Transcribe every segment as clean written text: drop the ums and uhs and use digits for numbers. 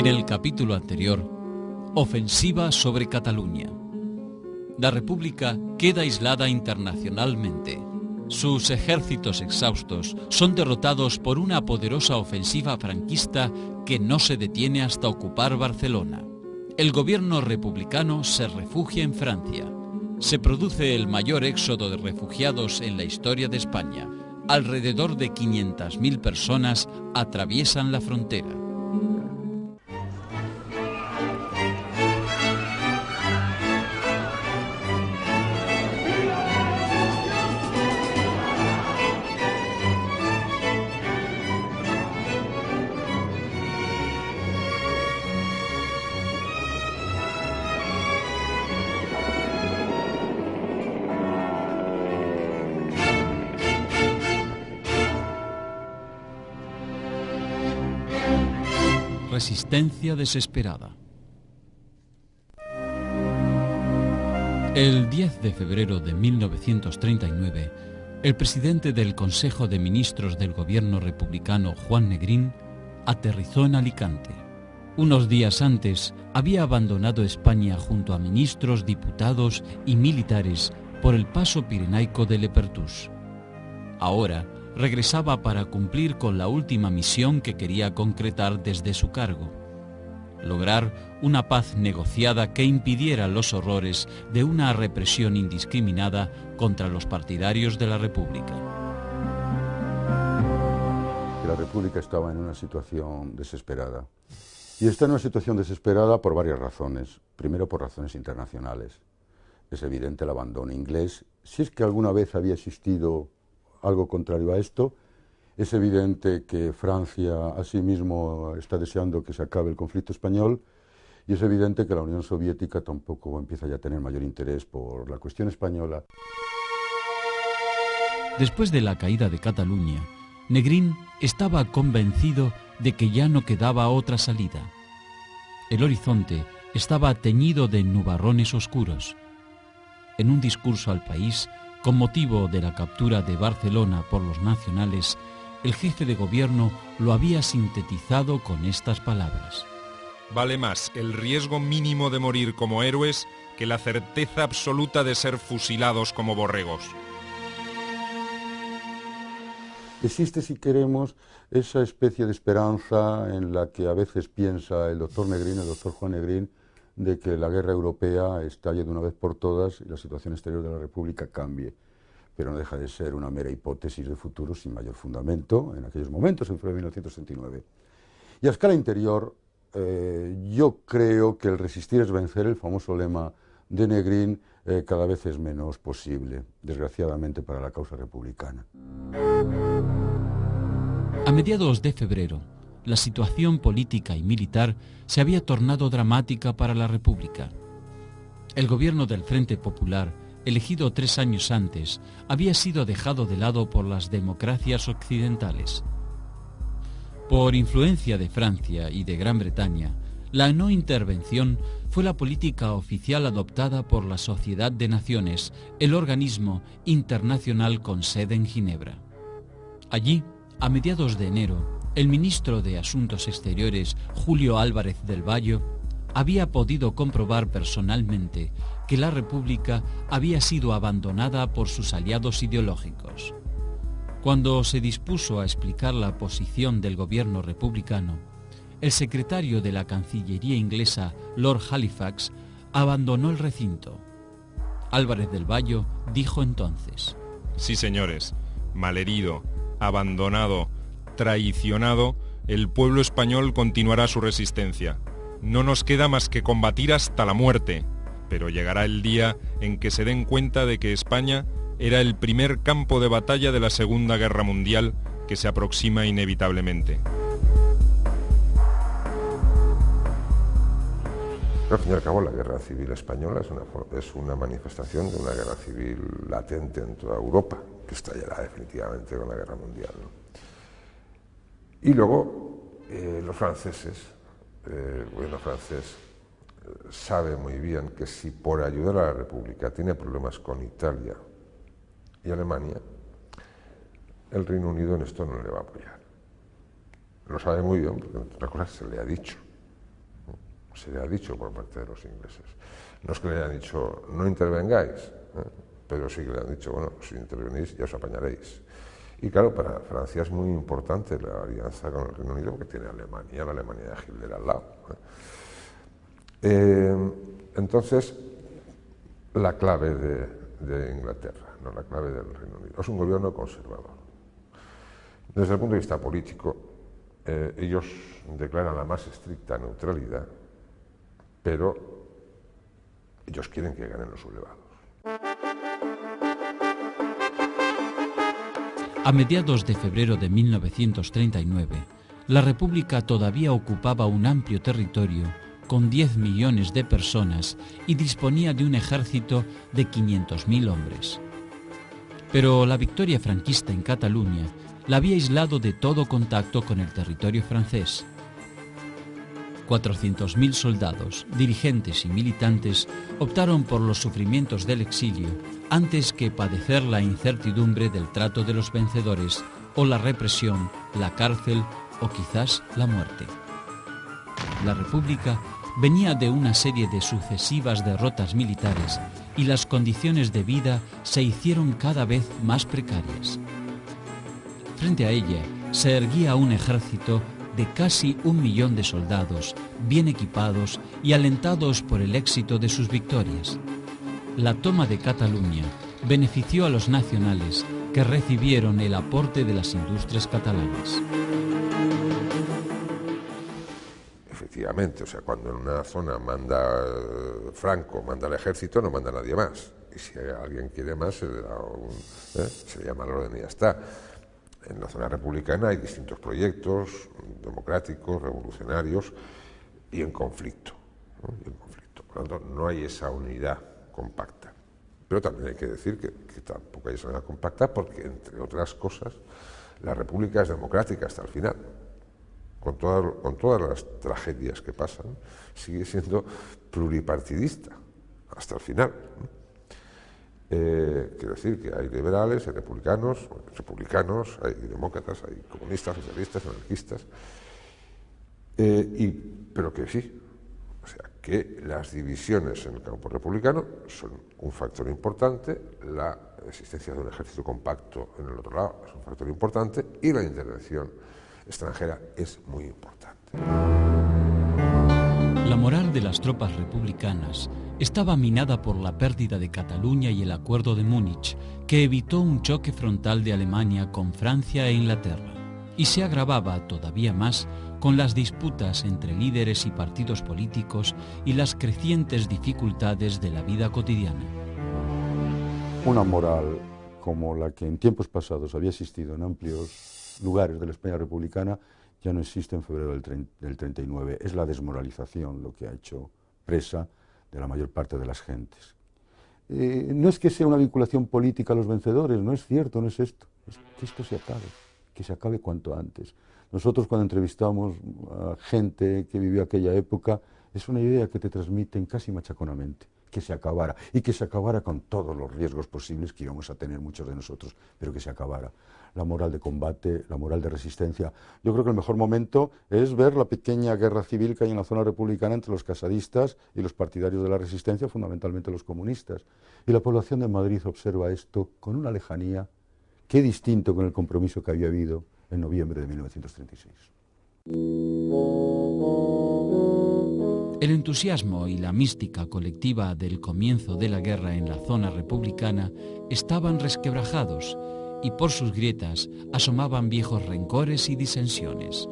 En el capítulo anterior, ofensiva sobre Cataluña. La República queda aislada internacionalmente. Sus ejércitos exhaustos son derrotados por una poderosa ofensiva franquista que no se detiene hasta ocupar Barcelona. El gobierno republicano se refugia en Francia. Se produce el mayor éxodo de refugiados en la historia de España. Alrededor de 500.000 personas atraviesan la frontera. Resistencia desesperada. El 10 de febrero de 1939, el presidente del Consejo de Ministros del Gobierno republicano, Juan Negrín, aterrizó en Alicante. Unos días antes, había abandonado España junto a ministros, diputados y militares por el paso pirenaico de Lepertús. Ahora, regresaba para cumplir con la última misión que quería concretar desde su cargo: lograr una paz negociada que impidiera los horrores de una represión indiscriminada contra los partidarios de la República. La República estaba en una situación desesperada. Y está en una situación desesperada por varias razones. Primero, por razones internacionales. Es evidente el abandono inglés. Si es que alguna vez había existido algo contrario a esto, es evidente que Francia asimismo está deseando que se acabe el conflicto español, y es evidente que la Unión Soviética tampoco empieza ya a tener mayor interés por la cuestión española. Después de la caída de Cataluña, Negrín estaba convencido de que ya no quedaba otra salida. El horizonte estaba teñido de nubarrones oscuros. En un discurso al país, con motivo de la captura de Barcelona por los nacionales, el jefe de gobierno lo había sintetizado con estas palabras: vale más el riesgo mínimo de morir como héroes que la certeza absoluta de ser fusilados como borregos. Existe, si queremos, esa especie de esperanza en la que a veces piensa el doctor Negrín, el doctor Juan Negrín, de que la guerra europea estalle de una vez por todas y la situación exterior de la República cambie. Pero no deja de ser una mera hipótesis de futuro sin mayor fundamento en aquellos momentos, en febrero de 1969. Y a escala interior, yo creo que el resistir es vencer, el famoso lema de Negrín, cada vez es menos posible, desgraciadamente para la causa republicana. A mediados de febrero, la situación política y militar se había tornado dramática para la República. El gobierno del Frente Popular, elegido 3 años antes, había sido dejado de lado por las democracias occidentales. Por influencia de Francia y de Gran Bretaña, la no intervención fue la política oficial adoptada por la Sociedad de Naciones, el organismo internacional con sede en Ginebra. Allí, a mediados de enero, el ministro de Asuntos Exteriores, Julio Álvarez del Vallo, había podido comprobar personalmente que la República había sido abandonada por sus aliados ideológicos. Cuando se dispuso a explicar la posición del gobierno republicano, el secretario de la Cancillería inglesa, Lord Halifax, abandonó el recinto. Álvarez del Vallo dijo entonces: sí, señores, malherido, abandonado, traicionado, el pueblo español continuará su resistencia. No nos queda más que combatir hasta la muerte, pero llegará el día en que se den cuenta de que España era el primer campo de batalla de la Segunda Guerra Mundial que se aproxima inevitablemente. Al fin y al cabo, la guerra civil española es una manifestación de una guerra civil latente en toda Europa, que estallará definitivamente con la guerra mundial, ¿no? Y luego, los franceses, el gobierno francés sabe muy bien que si por ayudar a la República tiene problemas con Italia y Alemania, el Reino Unido en esto no le va a apoyar. Lo sabe muy bien, porque entre otras cosas se le ha dicho. se le ha dicho por parte de los ingleses. No es que le hayan dicho, no intervengáis, pero sí que le han dicho, bueno, si intervenís ya os apañaréis. Y claro, para Francia es muy importante la alianza con el Reino Unido porque tiene Alemania, la Alemania de Hitler al lado. Entonces, la clave de Inglaterra, no la clave del Reino Unido, es un gobierno conservador. Desde el punto de vista político, ellos declaran la más estricta neutralidad, pero ellos quieren que ganen los sublevados. A mediados de febrero de 1939, la República todavía ocupaba un amplio territorio con 10 millones de personas y disponía de un ejército de 500.000 hombres. Pero la victoria franquista en Cataluña la había aislado de todo contacto con el territorio francés. 400.000 soldados, dirigentes y militantes optaron por los sufrimientos del exilio antes que padecer la incertidumbre del trato de los vencedores o la represión, la cárcel o quizás la muerte. La República venía de una serie de sucesivas derrotas militares y las condiciones de vida se hicieron cada vez más precarias. Frente a ella se erguía un ejército de casi 1 millón de soldados, bien equipados y alentados por el éxito de sus victorias. La toma de Cataluña benefició a los nacionales que recibieron el aporte de las industrias catalanas. Efectivamente, o sea, cuando en una zona manda Franco, manda el ejército, no manda nadie más. Y si alguien quiere más, se le llama al orden y ya está. En la zona republicana hay distintos proyectos democráticos, revolucionarios y en conflicto, ¿no? Y en conflicto. Por lo tanto, no hay esa unidad compacta. Pero también hay que decir que tampoco hay esa unidad compacta porque, entre otras cosas, la República es democrática hasta el final. Con todas las tragedias que pasan, sigue siendo pluripartidista hasta el final, ¿no? Quiero decir que hay liberales, hay republicanos, hay demócratas, hay comunistas, socialistas, anarquistas, pero que sí, o sea, que las divisiones en el campo republicano son un factor importante, la existencia de un ejército compacto en el otro lado es un factor importante y la intervención extranjera es muy importante. La moral de las tropas republicanas estaba minada por la pérdida de Cataluña y el Acuerdo de Múnich, que evitó un choque frontal de Alemania con Francia e Inglaterra, y se agravaba todavía más con las disputas entre líderes y partidos políticos y las crecientes dificultades de la vida cotidiana. Una moral como la que en tiempos pasados había existido en amplios lugares de la España republicana ya no existe en febrero del 39. Es la desmoralización lo que ha hecho presa de la mayor parte de las gentes. No es que sea una vinculación política a los vencedores, no es cierto, no es esto. Es que esto se acabe, que se acabe cuanto antes. Nosotros cuando entrevistamos a gente que vivió aquella época, es una idea que te transmiten casi machaconamente, que se acabara, y que se acabara con todos los riesgos posibles que íbamos a tener muchos de nosotros, pero que se acabara. La moral de combate, la moral de resistencia. Yo creo que el mejor momento es ver la pequeña guerra civil que hay en la zona republicana entre los casadistas y los partidarios de la resistencia, fundamentalmente los comunistas. Y la población de Madrid observa esto con una lejanía que distinto con el compromiso que había habido en noviembre de 1936. El entusiasmo y la mística colectiva del comienzo de la guerra en la zona republicana estaban resquebrajados y por sus grietas asomaban viejos rencores y disensiones.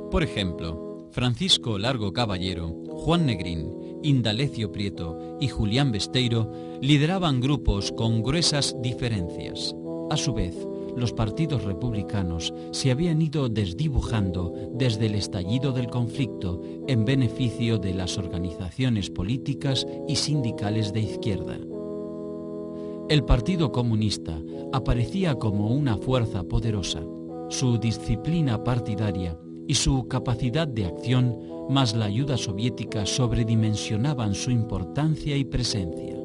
Por ejemplo, Francisco Largo Caballero, Juan Negrín, Indalecio Prieto y Julián Besteiro lideraban grupos con gruesas diferencias. A su vez, los partidos republicanos se habían ido desdibujando desde el estallido del conflicto en beneficio de las organizaciones políticas y sindicales de izquierda. El Partido Comunista aparecía como una fuerza poderosa. Su disciplina partidaria y su capacidad de acción, más la ayuda soviética, sobredimensionaban su importancia y presencia.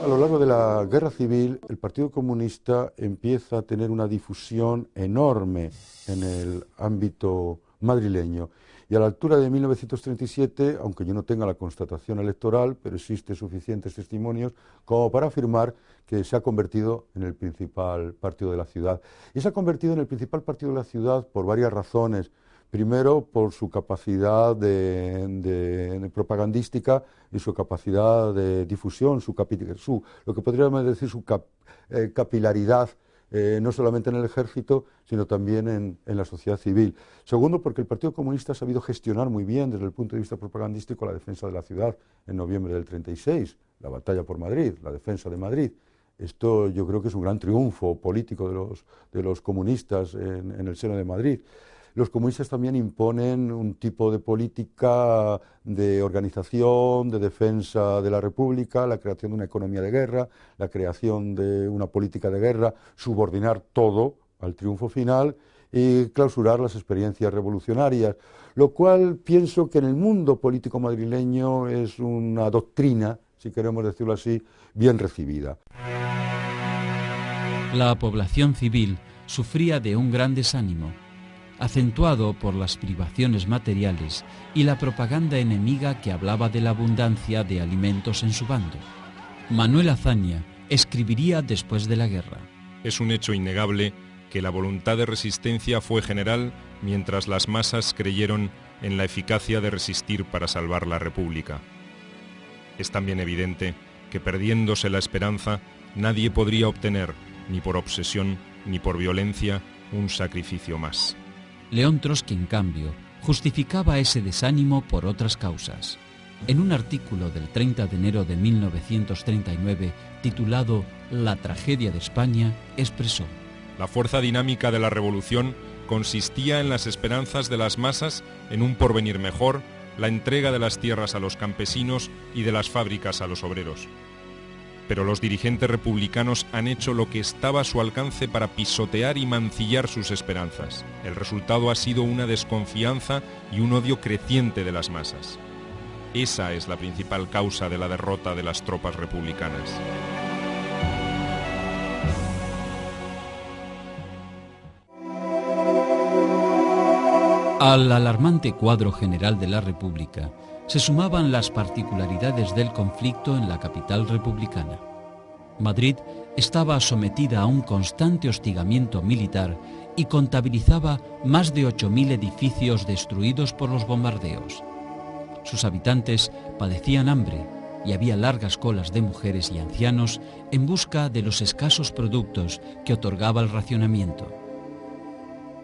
A lo largo de la Guerra Civil, el Partido Comunista empieza a tener una difusión enorme en el ámbito madrileño Y a la altura de 1937, aunque yo no tenga la constatación electoral, pero existen suficientes testimonios como para afirmar que se ha convertido en el principal partido de la ciudad. Y se ha convertido en el principal partido de la ciudad por varias razones. Primero, por su capacidad de propagandística y su capacidad de difusión, lo que podríamos decir su capilaridad, no solamente en el ejército, sino también en la sociedad civil. Segundo, porque el Partido Comunista ha sabido gestionar muy bien desde el punto de vista propagandístico la defensa de la ciudad en noviembre del 36, la batalla por Madrid, la defensa de Madrid. Esto yo creo que es un gran triunfo político de los comunistas en el seno de Madrid. Los comunistas también imponen un tipo de política de organización, de defensa de la República, la creación de una economía de guerra, la creación de una política de guerra, subordinar todo al triunfo final y clausurar las experiencias revolucionarias, lo cual pienso que en el mundo político madrileño es una doctrina, si queremos decirlo así, bien recibida. La población civil sufría de un gran desánimo, acentuado por las privaciones materiales y la propaganda enemiga que hablaba de la abundancia de alimentos en su bando. Manuel Azaña escribiría después de la guerra: Es un hecho innegable que la voluntad de resistencia fue general mientras las masas creyeron en la eficacia de resistir para salvar la República. Es también evidente que perdiéndose la esperanza, nadie podría obtener, ni por obsesión ni por violencia, un sacrificio más. León Trotsky, en cambio, justificaba ese desánimo por otras causas. En un artículo del 30 de enero de 1939, titulado La tragedia de España, expresó: La fuerza dinámica de la revolución consistía en las esperanzas de las masas en un porvenir mejor, la entrega de las tierras a los campesinos y de las fábricas a los obreros. Pero los dirigentes republicanos han hecho lo que estaba a su alcance para pisotear y mancillar sus esperanzas. El resultado ha sido una desconfianza y un odio creciente de las masas. Esa es la principal causa de la derrota de las tropas republicanas. Al alarmante cuadro general de la República se sumaban las particularidades del conflicto en la capital republicana. Madrid estaba sometida a un constante hostigamiento militar y contabilizaba más de 8.000 edificios destruidos por los bombardeos. Sus habitantes padecían hambre y había largas colas de mujeres y ancianos en busca de los escasos productos que otorgaba el racionamiento.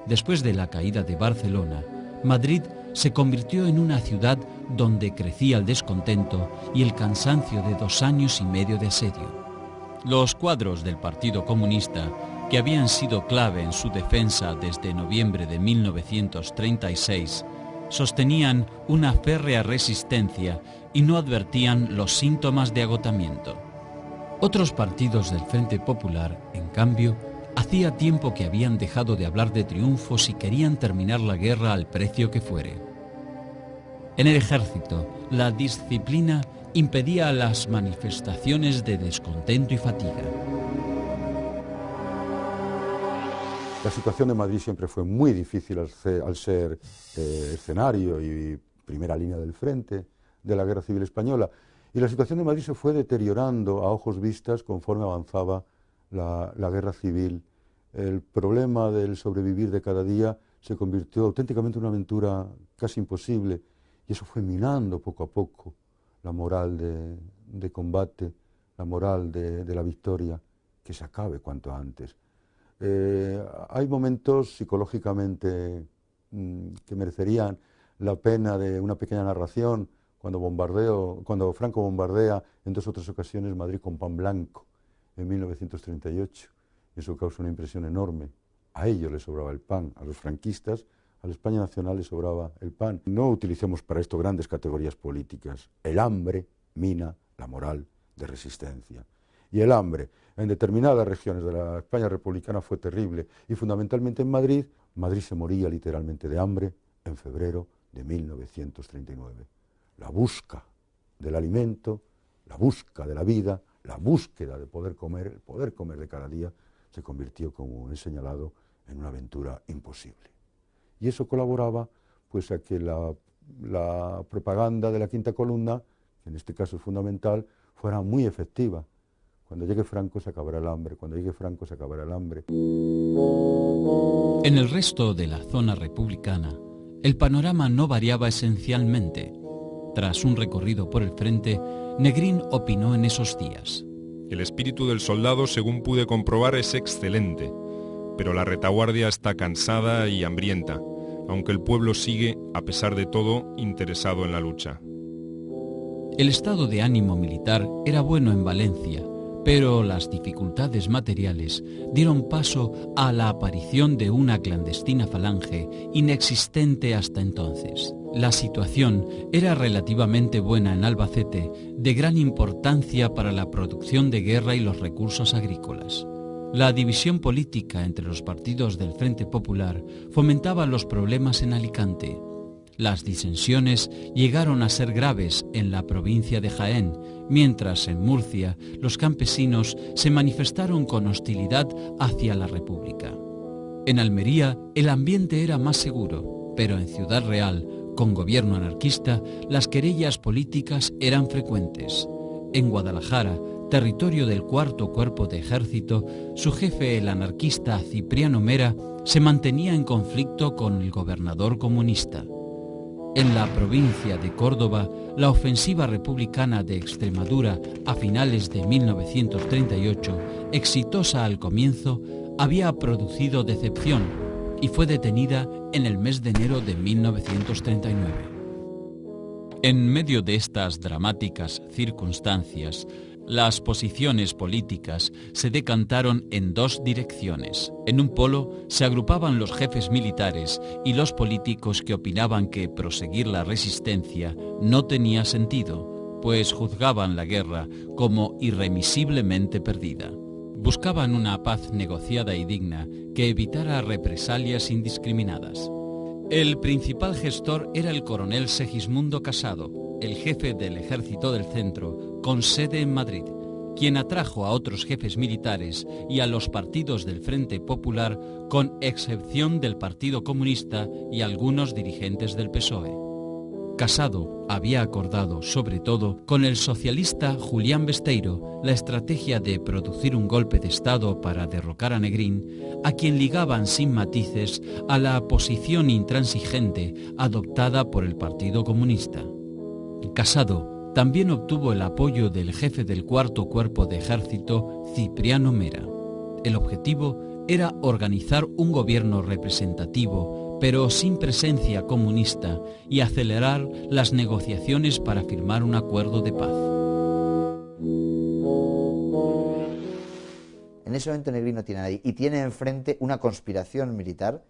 Después de la caída de Barcelona, Madrid se convirtió en una ciudad donde crecía el descontento y el cansancio de 2 años y medio de asedio. Los cuadros del Partido Comunista, que habían sido clave en su defensa desde noviembre de 1936, sostenían una férrea resistencia y no advertían los síntomas de agotamiento. Otros partidos del Frente Popular, en cambio, hacía tiempo que habían dejado de hablar de triunfos y querían terminar la guerra al precio que fuere. En el ejército, la disciplina impedía las manifestaciones de descontento y fatiga. La situación de Madrid siempre fue muy difícil al ser escenario y primera línea del frente de la Guerra Civil Española. Y la situación de Madrid se fue deteriorando a ojos vistas conforme avanzaba la Guerra Civil. El problema del sobrevivir de cada día se convirtió auténticamente en una aventura casi imposible, y eso fue minando poco a poco la moral de combate, la moral de la victoria, que se acabe cuanto antes. Hay momentos psicológicamente que merecerían la pena de una pequeña narración, cuando Franco bombardea en 2 o 3 ocasiones Madrid con pan blanco en 1938. Eso causa una impresión enorme. A ellos les sobraba el pan, a los franquistas, a la España nacional les sobraba el pan. No utilicemos para esto grandes categorías políticas. El hambre mina la moral de resistencia. Y el hambre en determinadas regiones de la España republicana fue terrible. Y fundamentalmente en Madrid, Madrid se moría literalmente de hambre en febrero de 1939. La búsqueda del alimento, la búsqueda de la vida, la búsqueda de poder comer, el poder comer de cada día, se convirtió, como he señalado, en una aventura imposible. Y eso colaboraba pues a que la propaganda de la quinta columna, que en este caso es fundamental, fuera muy efectiva. Cuando llegue Franco se acabará el hambre, cuando llegue Franco se acabará el hambre. En el resto de la zona republicana, el panorama no variaba esencialmente. Tras un recorrido por el frente, Negrín opinó en esos días: el espíritu del soldado, según pude comprobar, es excelente, pero la retaguardia está cansada y hambrienta, aunque el pueblo sigue, a pesar de todo, interesado en la lucha. El estado de ánimo militar era bueno en Valencia, pero las dificultades materiales dieron paso a la aparición de una clandestina falange inexistente hasta entonces. La situación era relativamente buena en Albacete, de gran importancia para la producción de guerra y los recursos agrícolas. La división política entre los partidos del Frente Popular fomentaba los problemas en Alicante. Las disensiones llegaron a ser graves en la provincia de Jaén, mientras en Murcia los campesinos se manifestaron con hostilidad hacia la República. En Almería el ambiente era más seguro, pero en Ciudad Real, con gobierno anarquista, las querellas políticas eran frecuentes. En Guadalajara, territorio del Cuarto Cuerpo de Ejército, su jefe, el anarquista Cipriano Mera, se mantenía en conflicto con el gobernador comunista. En la provincia de Córdoba, la ofensiva republicana de Extremadura a finales de 1938, exitosa al comienzo, había producido decepción y fue detenida en el mes de enero de 1939. En medio de estas dramáticas circunstancias, las posiciones políticas se decantaron en dos direcciones. En un polo se agrupaban los jefes militares y los políticos que opinaban que proseguir la resistencia no tenía sentido, pues juzgaban la guerra como irremisiblemente perdida. Buscaban una paz negociada y digna que evitara represalias indiscriminadas. El principal gestor era el coronel Segismundo Casado, el jefe del Ejército del Centro, con sede en Madrid, quien atrajo a otros jefes militares y a los partidos del Frente Popular, con excepción del Partido Comunista y algunos dirigentes del PSOE. Casado había acordado, sobre todo, con el socialista Julián Besteiro, la estrategia de producir un golpe de Estado para derrocar a Negrín, a quien ligaban sin matices a la posición intransigente adoptada por el Partido Comunista. Casado también obtuvo el apoyo del jefe del Cuarto Cuerpo de Ejército, Cipriano Mera. El objetivo era organizar un gobierno representativo, pero sin presencia comunista, y acelerar las negociaciones para firmar un acuerdo de paz. En ese momento Negrín no tiene a nadie y tiene enfrente una conspiración militar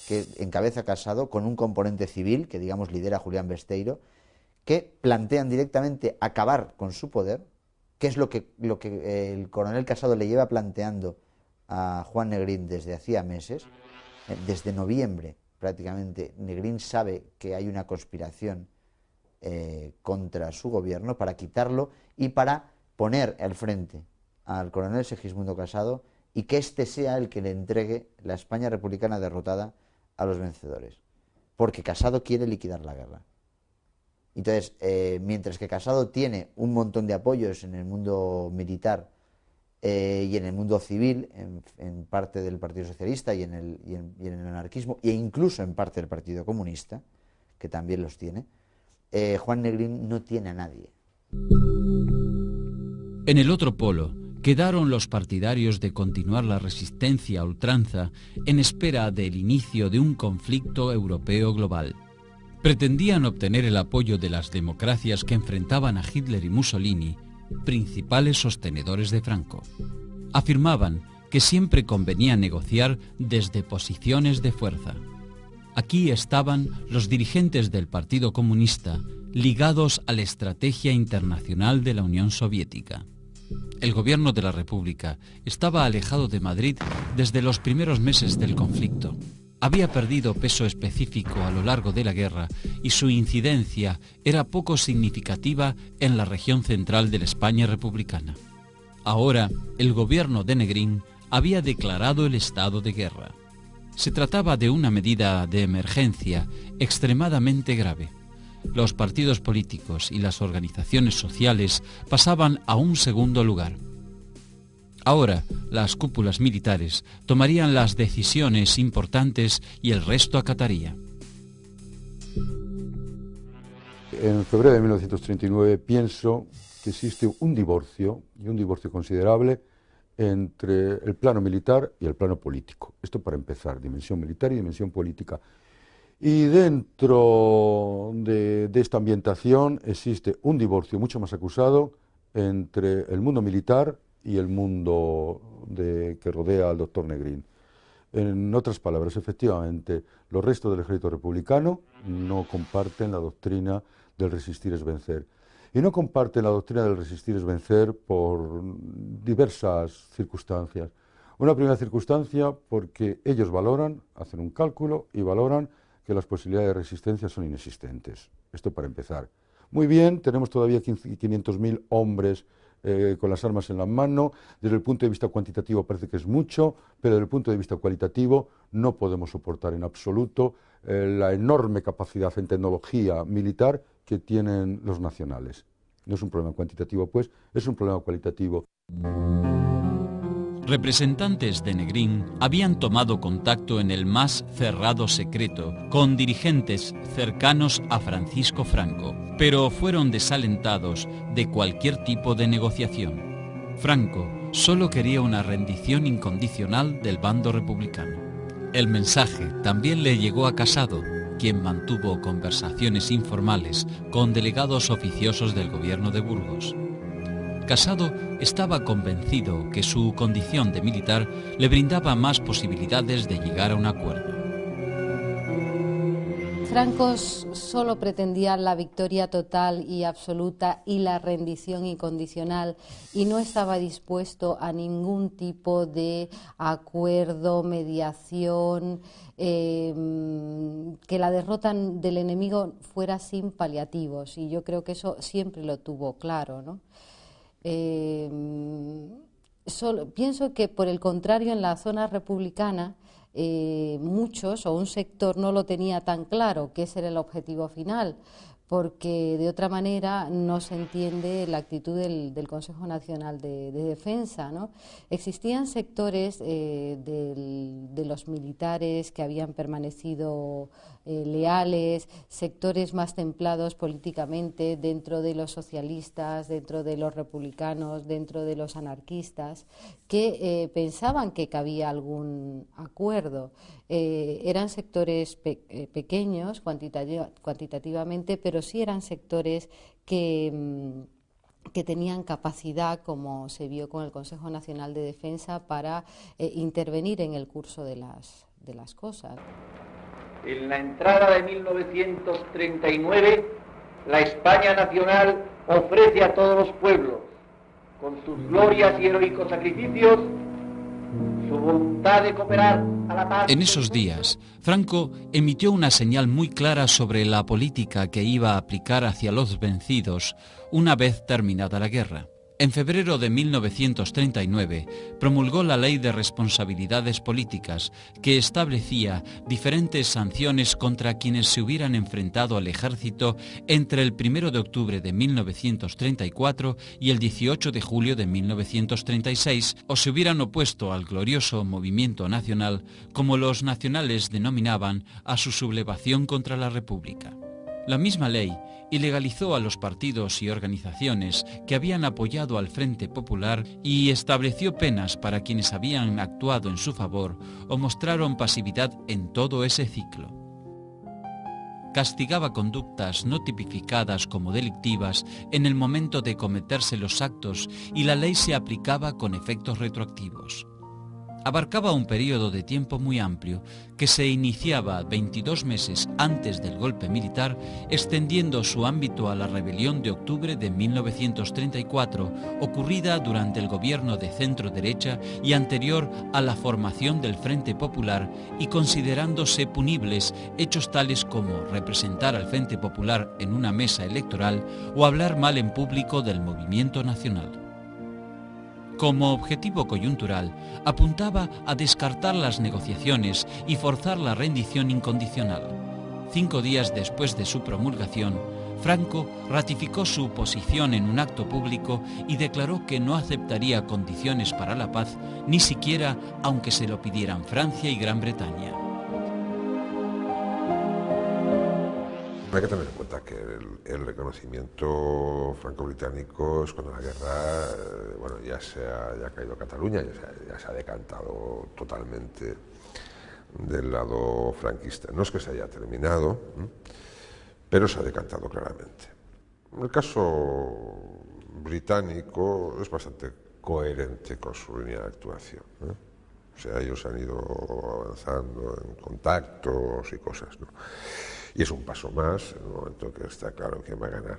que encabeza Casado con un componente civil que, digamos, lidera Julián Besteiro, que plantean directamente acabar con su poder, que es lo que el coronel Casado le lleva planteando a Juan Negrín desde hacía meses. Desde noviembre prácticamente Negrín sabe que hay una conspiración contra su gobierno para quitarlo y para poner al frente al coronel Segismundo Casado y que éste sea el que le entregue la España republicana derrotada a los vencedores, porque Casado quiere liquidar la guerra. Entonces, mientras que Casado tiene un montón de apoyos en el mundo militar y en el mundo civil, en parte del Partido Socialista y en el anarquismo, e incluso en parte del Partido Comunista, que también los tiene, Juan Negrín no tiene a nadie. En el otro polo quedaron los partidarios de continuar la resistencia a ultranza en espera del inicio de un conflicto europeo global. Pretendían obtener el apoyo de las democracias que enfrentaban a Hitler y Mussolini, principales sostenedores de Franco. Afirmaban que siempre convenía negociar desde posiciones de fuerza. Aquí estaban los dirigentes del Partido Comunista, ligados a la estrategia internacional de la Unión Soviética. El gobierno de la República estaba alejado de Madrid desde los primeros meses del conflicto. Había perdido peso específico a lo largo de la guerra y su incidencia era poco significativa en la región central de la España republicana. Ahora, el gobierno de Negrín había declarado el estado de guerra. Se trataba de una medida de emergencia extremadamente grave. Los partidos políticos y las organizaciones sociales pasaban a un segundo lugar. Ahora, las cúpulas militares tomarían las decisiones importantes y el resto acataría. En febrero de 1939 pienso que existe un divorcio, y un divorcio considerable, entre el plano militar y el plano político. Esto para empezar, dimensión militar y dimensión política. Y dentro de esta ambientación existe un divorcio mucho más acusado entre el mundo militar y el mundo que rodea al doctor Negrín. En otras palabras, efectivamente, los restos del ejército republicano no comparten la doctrina del resistir es vencer. Y no comparten la doctrina del resistir es vencer por diversas circunstancias. Una primera circunstancia porque ellos valoran, hacen un cálculo y valoran que las posibilidades de resistencia son inexistentes. Esto para empezar. Muy bien, tenemos todavía 500.000 hombres con las armas en la mano. Desde el punto de vista cuantitativo parece que es mucho, pero desde el punto de vista cualitativo no podemos soportar en absoluto la enorme capacidad en tecnología militar que tienen los nacionales. No es un problema cuantitativo, pues, es un problema cualitativo. Representantes de Negrín habían tomado contacto en el más cerrado secreto con dirigentes cercanos a Francisco Franco, pero fueron desalentados de cualquier tipo de negociación. Franco solo quería una rendición incondicional del bando republicano. El mensaje también le llegó a Casado, quien mantuvo conversaciones informales con delegados oficiosos del gobierno de Burgos. Casado estaba convencido que su condición de militar le brindaba más posibilidades de llegar a un acuerdo. Franco solo pretendía la victoria total y absoluta y la rendición incondicional y no estaba dispuesto a ningún tipo de acuerdo, mediación, que la derrota del enemigo fuera sin paliativos, y yo creo que eso siempre lo tuvo claro, ¿no? Pienso que, por el contrario, en la zona republicana muchos o un sector no lo tenía tan claro que ese era el objetivo final, porque de otra manera no se entiende la actitud del Consejo Nacional de Defensa, ¿no? Existían sectores de los militares que habían permanecido leales, sectores más templados políticamente dentro de los socialistas, dentro de los republicanos, dentro de los anarquistas, que pensaban que cabía algún acuerdo. Eran sectores pequeños cuantitativamente, pero sí eran sectores que tenían capacidad, como se vio con el Consejo Nacional de Defensa, para intervenir en el curso de las cosas. En la entrada de 1939, la España nacional ofrece a todos los pueblos, con sus glorias y heroicos sacrificios, su voluntad de cooperar a la paz. En esos días, Franco emitió una señal muy clara sobre la política que iba a aplicar hacia los vencidos una vez terminada la guerra. En febrero de 1939 promulgó la Ley de Responsabilidades Políticas, que establecía diferentes sanciones contra quienes se hubieran enfrentado al ejército entre el 1 de octubre de 1934 y el 18 de julio de 1936, o se hubieran opuesto al glorioso movimiento nacional, como los nacionales denominaban a su sublevación contra la República. La misma ley ilegalizó a los partidos y organizaciones que habían apoyado al Frente Popular y estableció penas para quienes habían actuado en su favor o mostraron pasividad en todo ese ciclo. Castigaba conductas no tipificadas como delictivas en el momento de cometerse los actos y la ley se aplicaba con efectos retroactivos. Abarcaba un periodo de tiempo muy amplio, que se iniciaba 22 meses antes del golpe militar, extendiendo su ámbito a la rebelión de octubre de 1934, ocurrida durante el gobierno de centro-derecha y anterior a la formación del Frente Popular, y considerándose punibles hechos tales como representar al Frente Popular en una mesa electoral o hablar mal en público del movimiento nacional. Como objetivo coyuntural, apuntaba a descartar las negociaciones y forzar la rendición incondicional. 5 días después de su promulgación, Franco ratificó su posición en un acto público y declaró que no aceptaría condiciones para la paz, ni siquiera aunque se lo pidieran Francia y Gran Bretaña. Hay que tener en cuenta que el reconocimiento franco-británico es cuando la guerra, bueno, ya ha caído Cataluña, ya se ha decantado totalmente del lado franquista. No es que se haya terminado, pero se ha decantado claramente. El caso británico es bastante coherente con su línea de actuación, ¿no? O sea, ellos han ido avanzando en contactos y cosas, ¿no? Y es un paso más en el momento que está claro quién va a ganar.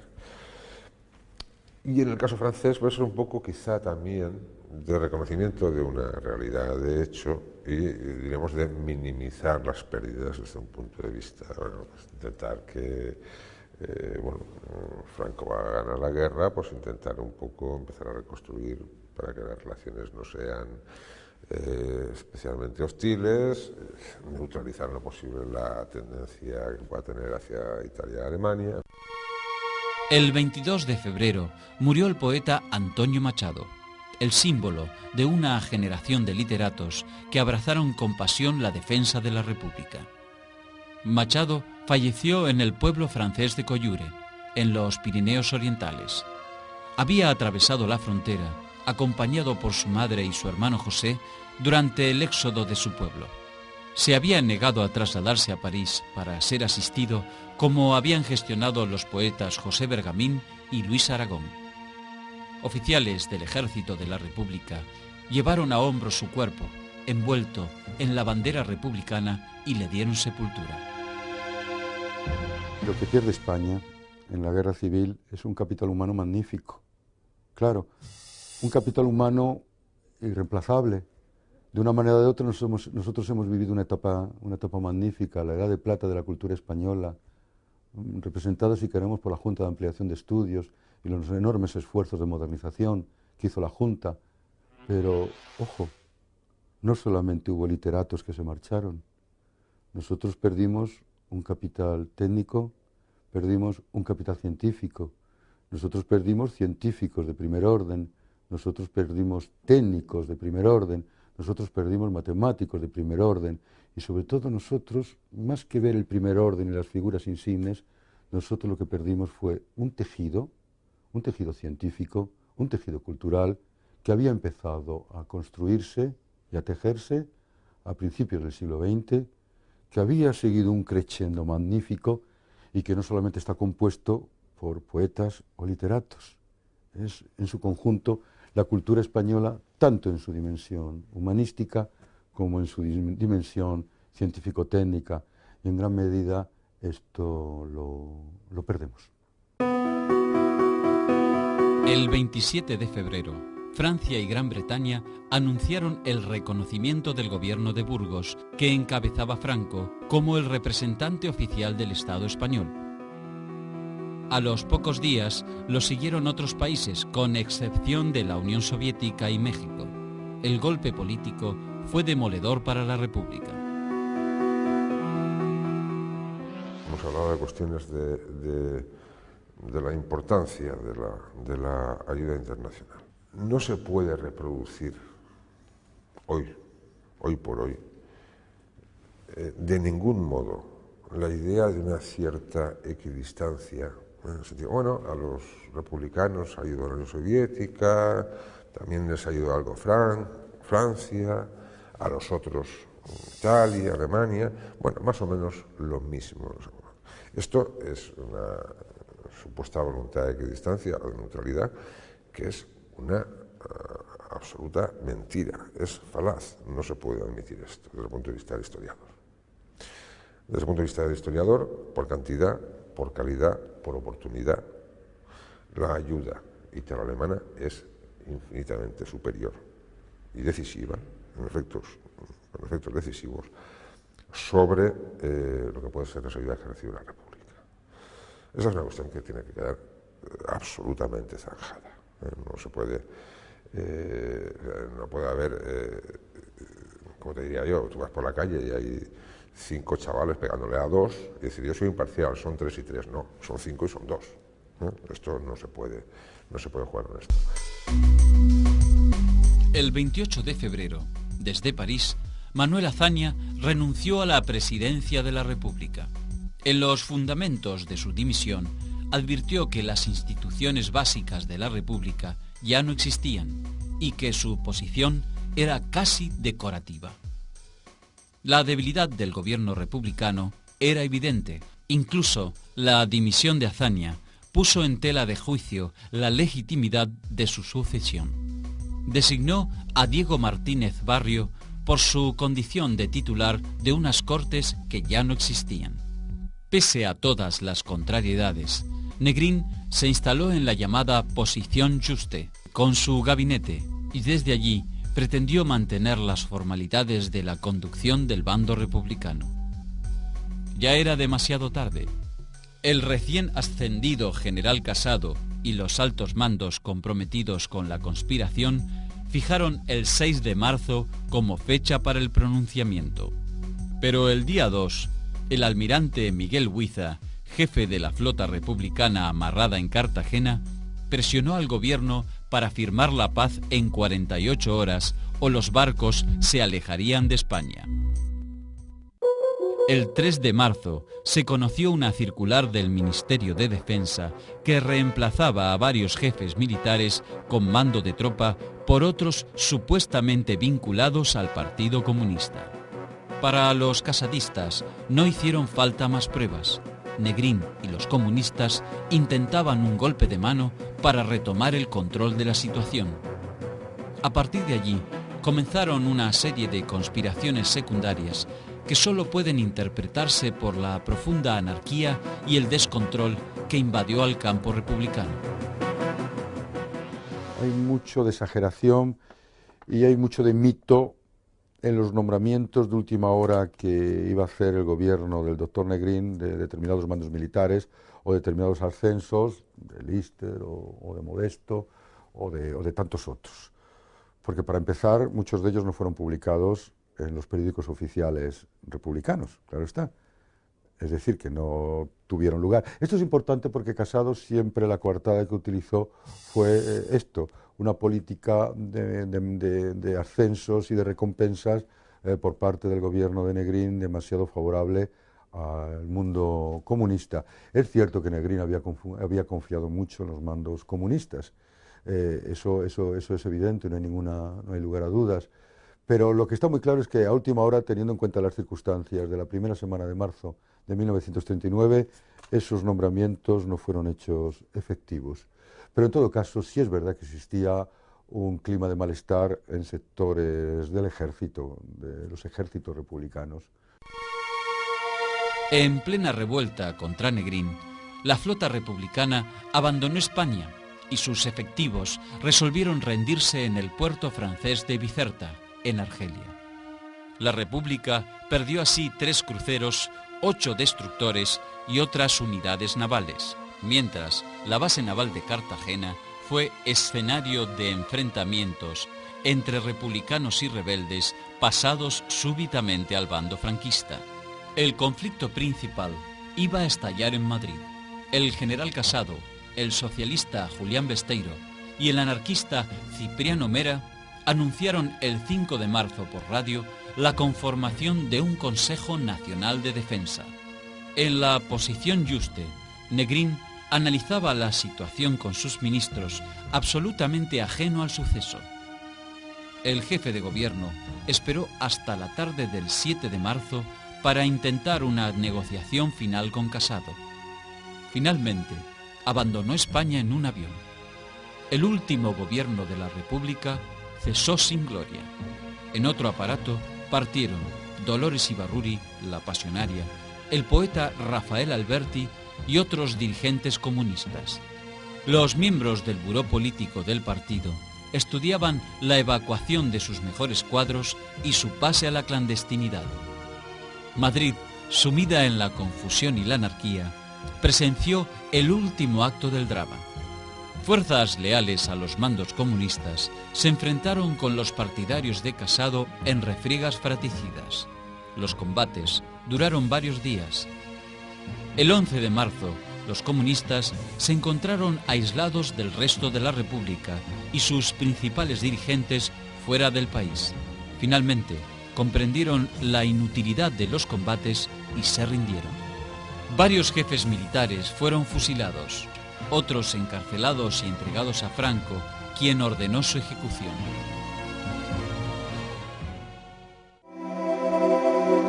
Y en el caso francés puede ser un poco quizá también de reconocimiento de una realidad de hecho y diremos de minimizar las pérdidas desde un punto de vista, bueno, pues intentar que Franco va a ganar la guerra, pues intentar un poco empezar a reconstruir para que las relaciones no sean especialmente hostiles, neutralizar en lo posible la tendencia que pueda tener hacia Italia y Alemania. El 22 de febrero murió el poeta Antonio Machado, el símbolo de una generación de literatos que abrazaron con pasión la defensa de la República. Machado falleció en el pueblo francés de Coyure, en los Pirineos Orientales. Había atravesado la frontera, acompañado por su madre y su hermano José, durante el éxodo de su pueblo. Se había negado a trasladarse a París para ser asistido, como habían gestionado los poetas José Bergamín y Luis Aragón. Oficiales del Ejército de la República llevaron a hombros su cuerpo, envuelto en la bandera republicana, y le dieron sepultura. Lo que pierde España en la guerra civil es un capital humano magnífico. Claro, un capital humano irreemplazable. De una manera o de otra nosotros hemos vivido una etapa magnífica, la edad de plata de la cultura española, representada, si queremos, por la Junta de Ampliación de Estudios y los enormes esfuerzos de modernización que hizo la Junta. Pero, ojo, no solamente hubo literatos que se marcharon. Nosotros perdimos un capital técnico, perdimos un capital científico, nosotros perdimos científicos de primer orden, nosotros perdimos técnicos de primer orden, nosotros perdimos matemáticos de primer orden y sobre todo nosotros, más que ver el primer orden y las figuras insignes, nosotros lo que perdimos fue un tejido científico, un tejido cultural que había empezado a construirse y a tejerse a principios del siglo XX, que había seguido un crescendo magnífico y que no solamente está compuesto por poetas o literatos, es en su conjunto la cultura española, tanto en su dimensión humanística como en su dimensión científico-técnica, y en gran medida esto lo perdemos. El 27 de febrero, Francia y Gran Bretaña anunciaron el reconocimiento del gobierno de Burgos, que encabezaba Franco, como el representante oficial del Estado español. A los pocos días lo siguieron otros países, con excepción de la Unión Soviética y México. El golpe político fue demoledor para la República. Hemos hablado de cuestiones de la importancia de la ayuda internacional. No se puede reproducir hoy por hoy, de ningún modo, la idea de una cierta equidistancia. En el sentido, bueno, a los republicanos ha ayudado la Unión Soviética, también les ha ayudado algo Francia, a los otros Italia, Alemania, bueno, más o menos lo mismo. Esto es una supuesta voluntad de equidistancia o de neutralidad que es una absoluta mentira, es falaz, no se puede admitir esto desde el punto de vista del historiador. Desde el punto de vista del historiador, por cantidad, por calidad, por oportunidad, la ayuda italo-alemana es infinitamente superior y decisiva, en efectos decisivos, sobre lo que puede ser la ayuda que recibe la República. Esa es una cuestión que tiene que quedar absolutamente zanjada. No se puede No puede haber, como te diría yo, tú vas por la calle y hay 5 chavales pegándole a 2 y decir, yo soy imparcial, son 3 y 3, no, son 5 y son 2. Esto no se puede jugar con esto. El 28 de febrero, desde París, Manuel Azaña renunció a la presidencia de la República. En los fundamentos de su dimisión, advirtió que las instituciones básicas de la República ya no existían y que su posición era casi decorativa. La debilidad del gobierno republicano era evidente. Incluso la dimisión de Azaña puso en tela de juicio la legitimidad de su sucesión. Designó a Diego Martínez Barrio por su condición de titular de unas Cortes que ya no existían. Pese a todas las contrariedades, Negrín se instaló en la llamada Posición Juste con su gabinete y desde allí pretendió mantener las formalidades de la conducción del bando republicano. Ya era demasiado tarde. El recién ascendido general Casado y los altos mandos comprometidos con la conspiración fijaron el 6 de marzo como fecha para el pronunciamiento. Pero el día 2, el almirante Miguel Huiza, jefe de la flota republicana amarrada en Cartagena, presionó al gobierno para firmar la paz en 48 horas o los barcos se alejarían de España. El 3 de marzo se conoció una circular del Ministerio de Defensa que reemplazaba a varios jefes militares con mando de tropa por otros supuestamente vinculados al Partido Comunista. Para los casadistas no hicieron falta más pruebas. Negrín y los comunistas intentaban un golpe de mano para retomar el control de la situación. A partir de allí, comenzaron una serie de conspiraciones secundarias que solo pueden interpretarse por la profunda anarquía y el descontrol que invadió al campo republicano. Hay mucho de exageración y hay mucho de mito en los nombramientos de última hora que iba a hacer el gobierno del doctor Negrín de determinados mandos militares o determinados ascensos, de Lister o de Modesto o de tantos otros. Porque para empezar, muchos de ellos no fueron publicados en los periódicos oficiales republicanos, claro está. Es decir, que no tuvieron lugar. Esto es importante porque Casado siempre la coartada que utilizó fue esto, una política de ascensos y de recompensas por parte del gobierno de Negrín demasiado favorable al mundo comunista. Es cierto que Negrín había confiado mucho en los mandos comunistas, eso es evidente, no hay lugar a dudas. Pero lo que está muy claro es que a última hora, teniendo en cuenta las circunstancias de la primera semana de marzo de 1939, esos nombramientos no fueron hechos efectivos. Pero en todo caso, sí es verdad que existía un clima de malestar en sectores del ejército, de los ejércitos republicanos. En plena revuelta contra Negrín, la flota republicana abandonó España y sus efectivos resolvieron rendirse en el puerto francés de Bizerta, en Argelia. La República perdió así 3 cruceros, 8 destructores y otras unidades navales, mientras la base naval de Cartagena fue escenario de enfrentamientos entre republicanos y rebeldes pasados súbitamente al bando franquista. El conflicto principal iba a estallar en Madrid. El general Casado, el socialista Julián Besteiro y el anarquista Cipriano Mera anunciaron el 5 de marzo por radio la conformación de un Consejo Nacional de Defensa. En la Posición Juste, Negrín analizaba la situación con sus ministros, absolutamente ajeno al suceso. El jefe de gobierno esperó hasta la tarde del 7 de marzo para intentar una negociación final con Casado. Finalmente, abandonó España en un avión. El último gobierno de la República cesó sin gloria. En otro aparato partieron Dolores Ibarruri, la pasionaria, el poeta Rafael Alberti y otros dirigentes comunistas. Los miembros del buró político del partido estudiaban la evacuación de sus mejores cuadros y su pase a la clandestinidad. Madrid, sumida en la confusión y la anarquía, presenció el último acto del drama. Fuerzas leales a los mandos comunistas se enfrentaron con los partidarios de Casado en refriegas fratricidas. Los combates duraron varios días. El 11 de marzo, los comunistas se encontraron aislados del resto de la República y sus principales dirigentes fuera del país. Finalmente, comprendieron la inutilidad de los combates y se rindieron. Varios jefes militares fueron fusilados, otros encarcelados y entregados a Franco, quien ordenó su ejecución.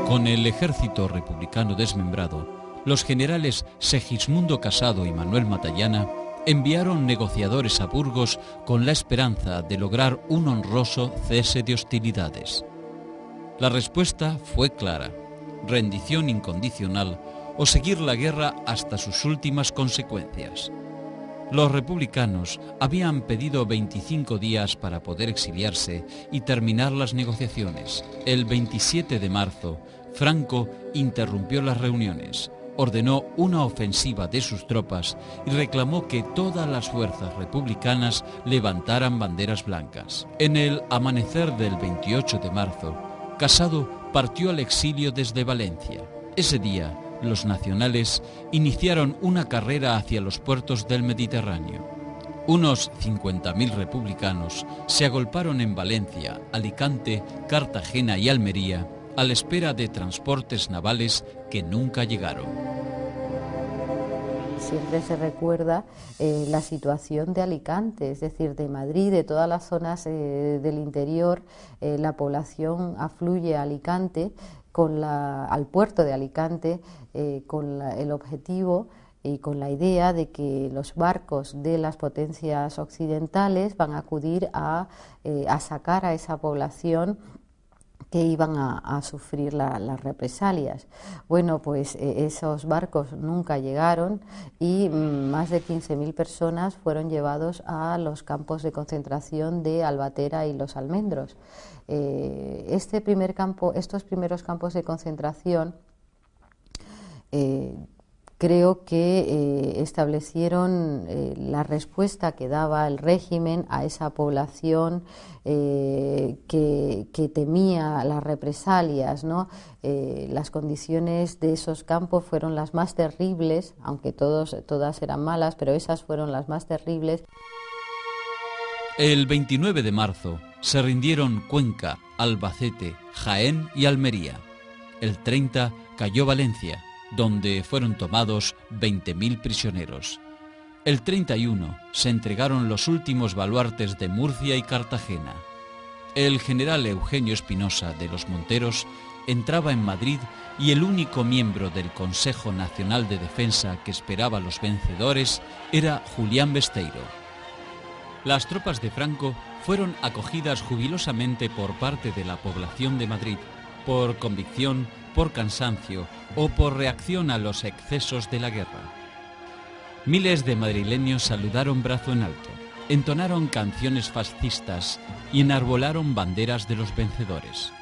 Con el ejército republicano desmembrado, los generales Segismundo Casado y Manuel Matallana enviaron negociadores a Burgos con la esperanza de lograr un honroso cese de hostilidades. La respuesta fue clara: rendición incondicional o seguir la guerra hasta sus últimas consecuencias. Los republicanos habían pedido 25 días para poder exiliarse y terminar las negociaciones. El 27 de marzo, Franco interrumpió las reuniones, ordenó una ofensiva de sus tropas y reclamó que todas las fuerzas republicanas levantaran banderas blancas. En el amanecer del 28 de marzo, Casado partió al exilio desde Valencia. Ese día, los nacionales iniciaron una carrera hacia los puertos del Mediterráneo. Unos 50.000 republicanos se agolparon en Valencia, Alicante, Cartagena y Almería a la espera de transportes navales que nunca llegaron. Siempre se recuerda la situación de Alicante, es decir, de Madrid, de todas las zonas del interior. La población afluye a Alicante, al puerto de Alicante, con el objetivo y con la idea de que los barcos de las potencias occidentales van a acudir a sacar a esa población que iban a sufrir las represalias. Bueno, pues esos barcos nunca llegaron y más de 15.000 personas fueron llevados a los campos de concentración de Albatera y Los Almendros. Estos primeros campos de concentración creo que establecieron la respuesta que daba el régimen a esa población que temía las represalias, ¿no? Las condiciones de esos campos fueron las más terribles, aunque todas eran malas, pero esas fueron las más terribles. El 29 de marzo se rindieron Cuenca, Albacete, Jaén y Almería. El 30 cayó Valencia, donde fueron tomados 20.000 prisioneros. El 31 se entregaron los últimos baluartes de Murcia y Cartagena. El general Eugenio Espinosa de los Monteros entraba en Madrid y el único miembro del Consejo Nacional de Defensa que esperaba a los vencedores era Julián Besteiro. Las tropas de Franco fueron acogidas jubilosamente por parte de la población de Madrid, por convicción, por cansancio o por reacción a los excesos de la guerra. Miles de madrileños saludaron brazo en alto, entonaron canciones fascistas y enarbolaron banderas de los vencedores.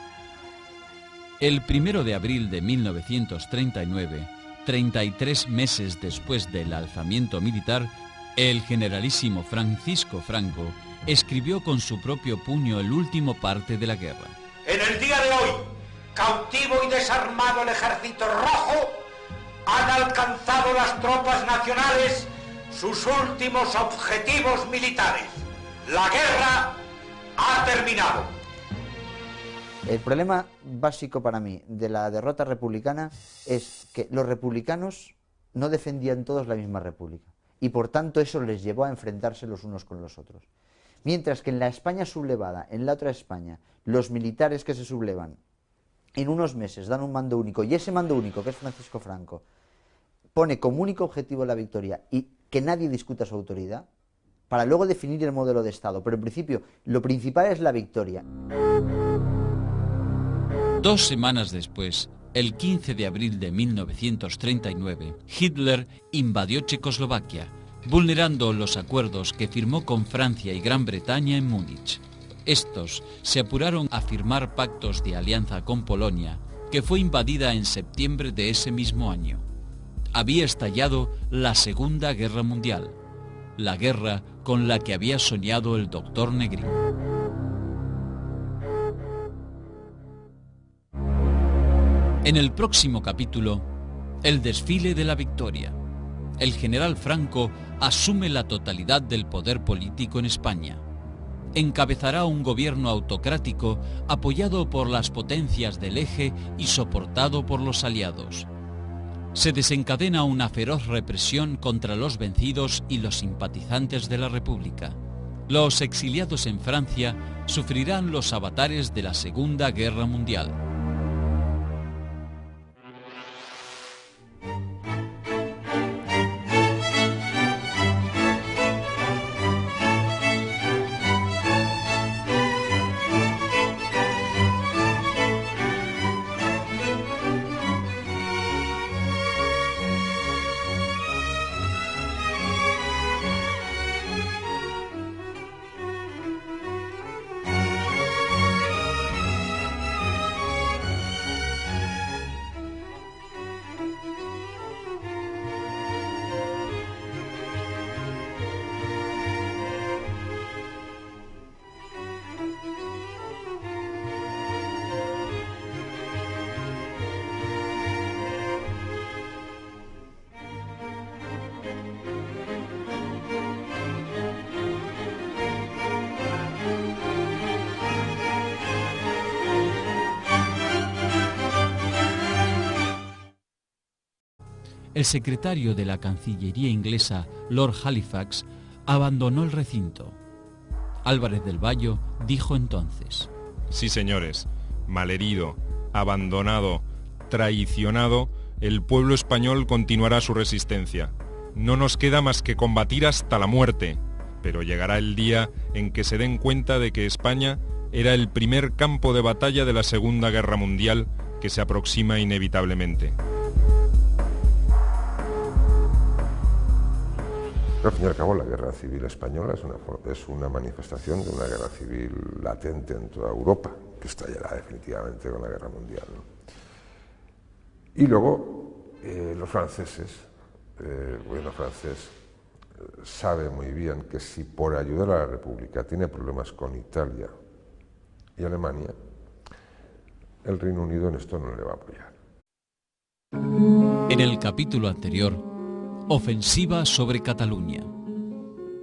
El 1 de abril de 1939, 33 meses después del alzamiento militar, el generalísimo Francisco Franco escribió con su propio puño el último parte de la guerra. En el día de hoy, cautivo y desarmado el Ejército Rojo, han alcanzado las tropas nacionales sus últimos objetivos militares. La guerra ha terminado. El problema básico para mí de la derrota republicana es que los republicanos no defendían todos la misma república y por tanto eso les llevó a enfrentarse los unos con los otros. Mientras que en la España sublevada, en la otra España, los militares que se sublevan en unos meses dan un mando único, y ese mando único, que es Francisco Franco, pone como único objetivo la victoria y que nadie discuta su autoridad, para luego definir el modelo de Estado. Pero en principio, lo principal es la victoria. 2 semanas después, el 15 de abril de 1939, Hitler invadió Checoslovaquia, vulnerando los acuerdos que firmó con Francia y Gran Bretaña en Múnich. Estos se apuraron a firmar pactos de alianza con Polonia, que fue invadida en septiembre de ese mismo año. Había estallado la Segunda Guerra Mundial. la guerra con la que había soñado el doctor Negrín. En el próximo capítulo, el desfile de la victoria. El general Franco asume la totalidad del poder político en España. Encabezará un gobierno autocrático apoyado por las potencias del Eje y soportado por los aliados. Se desencadena una feroz represión contra los vencidos y los simpatizantes de la República. Los exiliados en Francia sufrirán los avatares de la Segunda Guerra Mundial. El secretario de la Cancillería inglesa, Lord Halifax, abandonó el recinto. Álvarez del Valle dijo entonces: Sí, señores, malherido, abandonado, traicionado, el pueblo español continuará su resistencia. No nos queda más que combatir hasta la muerte, pero llegará el día en que se den cuenta de que España era el primer campo de batalla de la Segunda Guerra Mundial que se aproxima inevitablemente. Al fin y al cabo, la guerra civil española es una manifestación de una guerra civil latente en toda Europa, que estallará definitivamente con la guerra mundial, ¿no? Y luego, los franceses, el gobierno francés sabe muy bien que si por ayudar a la República tiene problemas con Italia y Alemania, el Reino Unido en esto no le va a apoyar. En el capítulo anterior, ofensiva sobre Cataluña.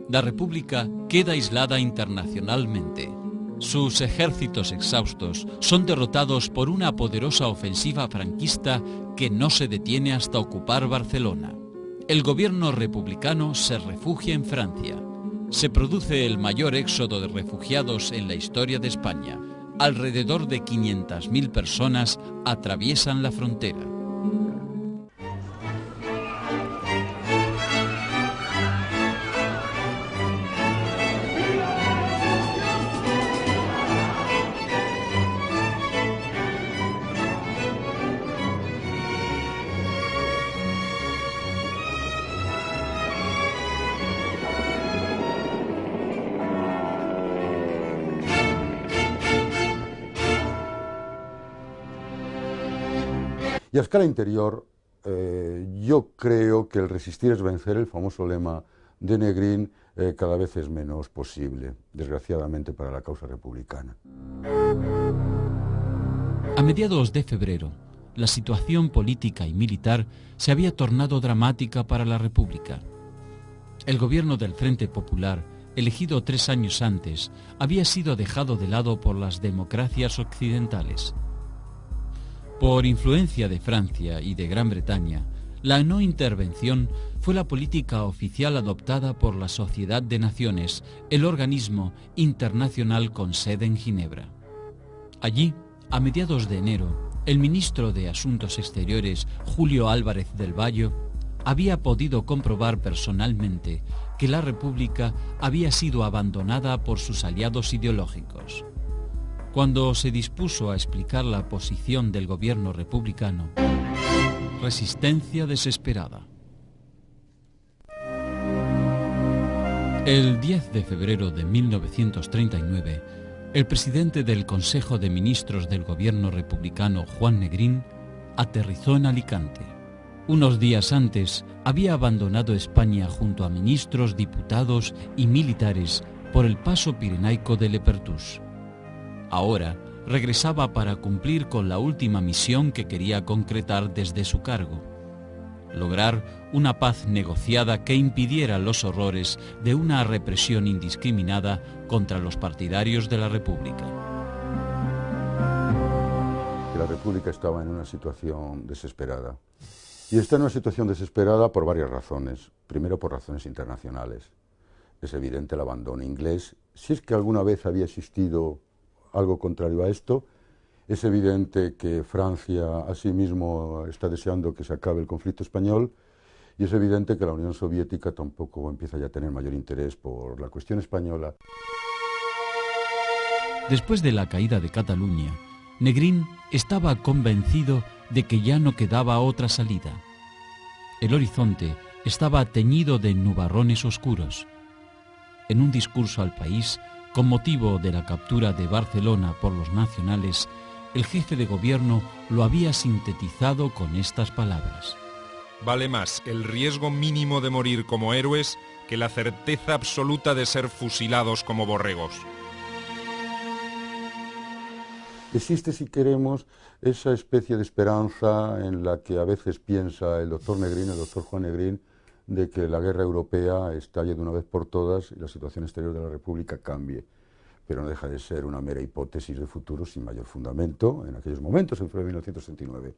La República queda aislada internacionalmente. Sus ejércitos exhaustos son derrotados por una poderosa ofensiva franquista que no se detiene hasta ocupar Barcelona. El gobierno republicano se refugia en Francia. Se produce el mayor éxodo de refugiados en la historia de España. Alrededor de 500.000 personas atraviesan la frontera. Y a escala interior, yo creo que el resistir es vencer, el famoso lema de Negrín, cada vez es menos posible, desgraciadamente para la causa republicana. A mediados de febrero, la situación política y militar se había tornado dramática para la República. El gobierno del Frente Popular, elegido 3 años antes, había sido dejado de lado por las democracias occidentales. Por influencia de Francia y de Gran Bretaña, la no intervención fue la política oficial adoptada por la Sociedad de Naciones, el organismo internacional con sede en Ginebra. Allí, a mediados de enero, el ministro de Asuntos Exteriores, Julio Álvarez del Valle, había podido comprobar personalmente que la República había sido abandonada por sus aliados ideológicos. Cuando se dispuso a explicar la posición del gobierno republicano, resistencia desesperada. El 10 de febrero de 1939, el presidente del Consejo de Ministros del gobierno republicano, Juan Negrín, aterrizó en Alicante. Unos días antes había abandonado España junto a ministros, diputados y militares por el paso pirenaico de Lepertus. Ahora regresaba para cumplir con la última misión que quería concretar desde su cargo: lograr una paz negociada que impidiera los horrores de una represión indiscriminada contra los partidarios de la República. La República estaba en una situación desesperada. Y está en una situación desesperada por varias razones. Primero, por razones internacionales. Es evidente el abandono inglés. Si es que alguna vez había existido algo contrario a esto, es evidente que Francia asimismo está deseando que se acabe el conflicto español, y es evidente que la Unión Soviética tampoco empieza ya a tener mayor interés por la cuestión española. Después de la caída de Cataluña, Negrín estaba convencido de que ya no quedaba otra salida. El horizonte estaba teñido de nubarrones oscuros. En un discurso al país, con motivo de la captura de Barcelona por los nacionales, el jefe de gobierno lo había sintetizado con estas palabras: Vale más el riesgo mínimo de morir como héroes que la certeza absoluta de ser fusilados como borregos. Existe, si queremos, esa especie de esperanza en la que a veces piensa el doctor Negrín, el doctor Juan Negrín, de que la guerra europea estalle de una vez por todas y la situación exterior de la República cambie. Pero no deja de ser una mera hipótesis de futuro sin mayor fundamento en aquellos momentos, en febrero de 1969.